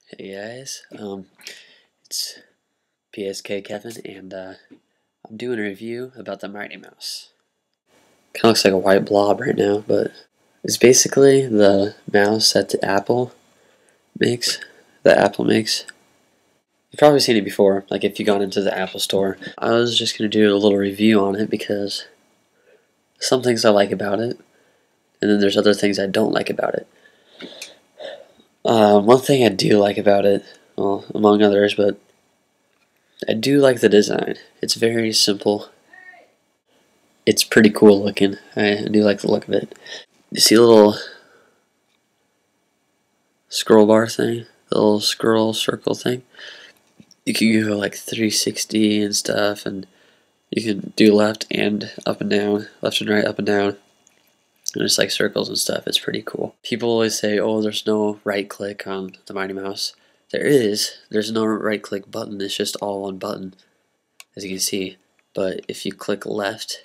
Hey guys, it's PSK Kevin, and I'm doing a review about the Mighty Mouse. Kind of looks like a white blob right now, but it's basically the mouse that the Apple makes. You've probably seen it before, like if you've gone into the Apple store. I was just going to do a little review on it because some things I like about it, and then there's other things I don't like about it. One thing I do like about it, well, among others, but I do like the design. It's very simple. It's pretty cool looking. I do like the look of it. You see a little scroll bar thing? The little scroll circle thing? You can go like 360 and stuff, and you can do left and up and down, left and right, up and down. And it's like circles and stuff. It's pretty cool. People always say, oh, there's no right click on the Mighty Mouse. There is. There's no right click button. It's just all one button, as you can see. But if you click left,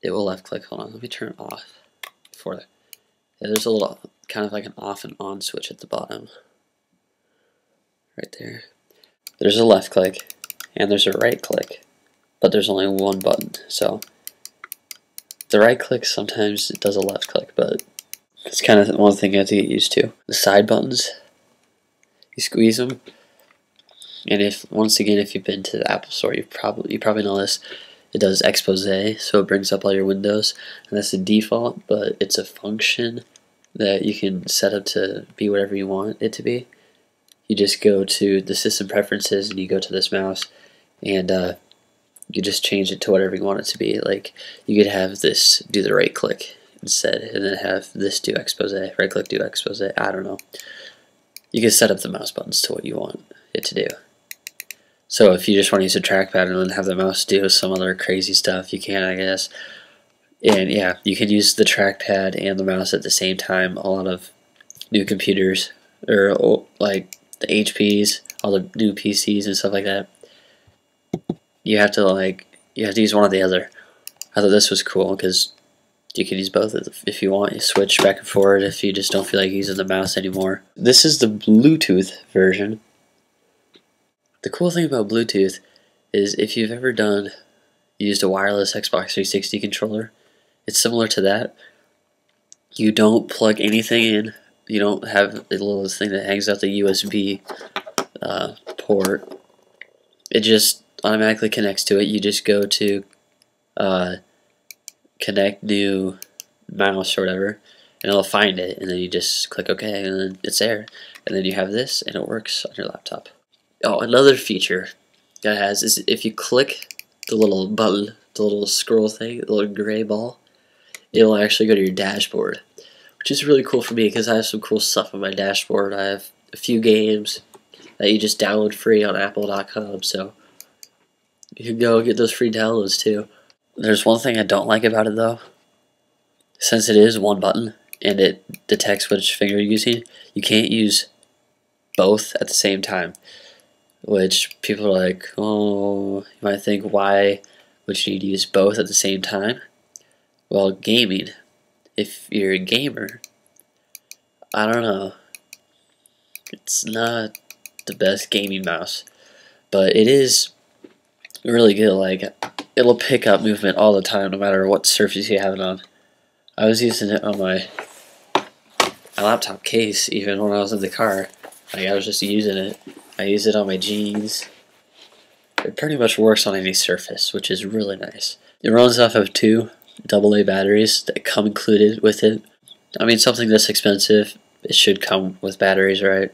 it will left click. Hold on, let me turn it off before that. Yeah, there's a little kind of like an off and on switch at the bottom. Right there. There's a left click and there's a right click, but there's only one button. So the right click sometimes it does a left click, but it's kind of one thing you have to get used to. The side buttons, you squeeze them, and if once again if you've been to the Apple Store, you probably know this. It does expose, so it brings up all your windows, and that's the default, but it's a function that you can set up to be whatever you want it to be. You just go to the system preferences and you go to this mouse, and you just change it to whatever you want it to be. Like you could have this do the right click instead, and then have this do expose, right click do expose. I don't know. You can set up the mouse buttons to what you want it to do. So if you just want to use a trackpad and then have the mouse do some other crazy stuff, you can, I guess. And yeah, you can use the trackpad and the mouse at the same time. A lot of new computers, or like the HPs, all the new PCs and stuff like that, you have to use one or the other. I thought this was cool because you can use both if you want. You switch back and forward if you just don't feel like using the mouse anymore. This is the Bluetooth version. The cool thing about Bluetooth is if you've ever used a wireless Xbox 360 controller, it's similar to that. You don't plug anything in. You don't have a little thing that hangs out the USB port. It just automatically connects to it. You just go to connect new mouse or whatever, and it'll find it, and then you just click OK, and then it's there. And then you have this, and it works on your laptop. Oh, another feature that it has is if you click the little button, the little scroll thing, the little gray ball, it'll actually go to your dashboard, which is really cool for me because I have some cool stuff on my dashboard. I have a few games that you just download free on Apple.com, so you can go get those free downloads too. There's one thing I don't like about it though. Since it is one button and it detects which finger you're using, you can't use both at the same time. Which people are like, oh, you might think, why would you need to use both at the same time? Well, gaming. If you're a gamer, I don't know. It's not the best gaming mouse, but it is really good. Like, it'll pick up movement all the time, no matter what surface you have it on. I was using it on my laptop case, even when I was in the car. Like, I was just using it. I use it on my jeans. It pretty much works on any surface, which is really nice. It runs off of 2 AA batteries that come included with it. I mean, something this expensive, it should come with batteries, right?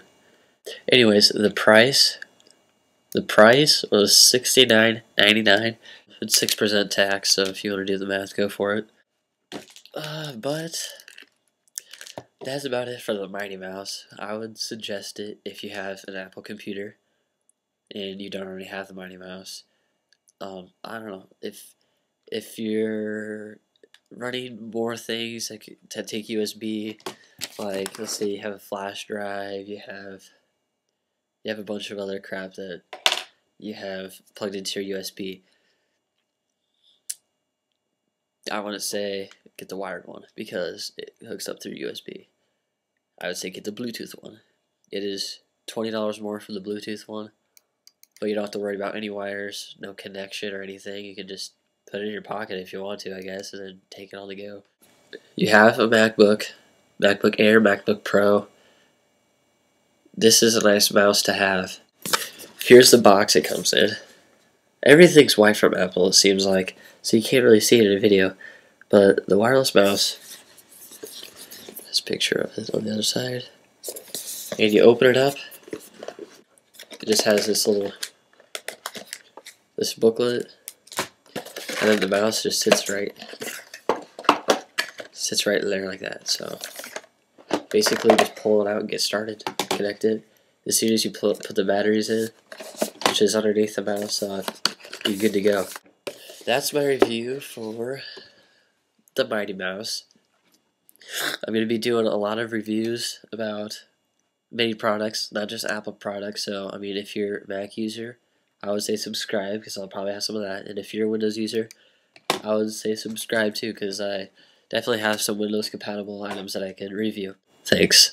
Anyways, the price was $69.99 with 6% tax, so if you want to do the math, go for it. But that's about it for the Mighty Mouse. I would suggest it if you have an Apple computer and you don't already have the Mighty Mouse. I don't know, if you're running more things like to take USB, like let's say you have a flash drive, you have a bunch of other crap that you have plugged into your USB. I wouldn't say get the wired one because it hooks up through USB. I would say get the Bluetooth one. It is $20 more for the Bluetooth one, but you don't have to worry about any wires, no connection or anything. You can just put it in your pocket if you want to, I guess, and then take it on the go. You have a MacBook Air, MacBook Pro. This is a nice mouse to have. Here's the box it comes in. Everything's white from Apple, it seems like, so you can't really see it in a video. But the wireless mouse, this picture of it on the other side, and you open it up, it just has this booklet, and then the mouse just sits right in there like that. So basically just pull it out and get started, connect it. As soon as you put the batteries in, which is underneath the mouse, you're good to go. That's my review for the Mighty Mouse. I'm going to be doing a lot of reviews about many products, not just Apple products. So, I mean, if you're a Mac user, I would say subscribe, because I'll probably have some of that. And if you're a Windows user, I would say subscribe too, because I definitely have some Windows compatible items that I can review. Thanks.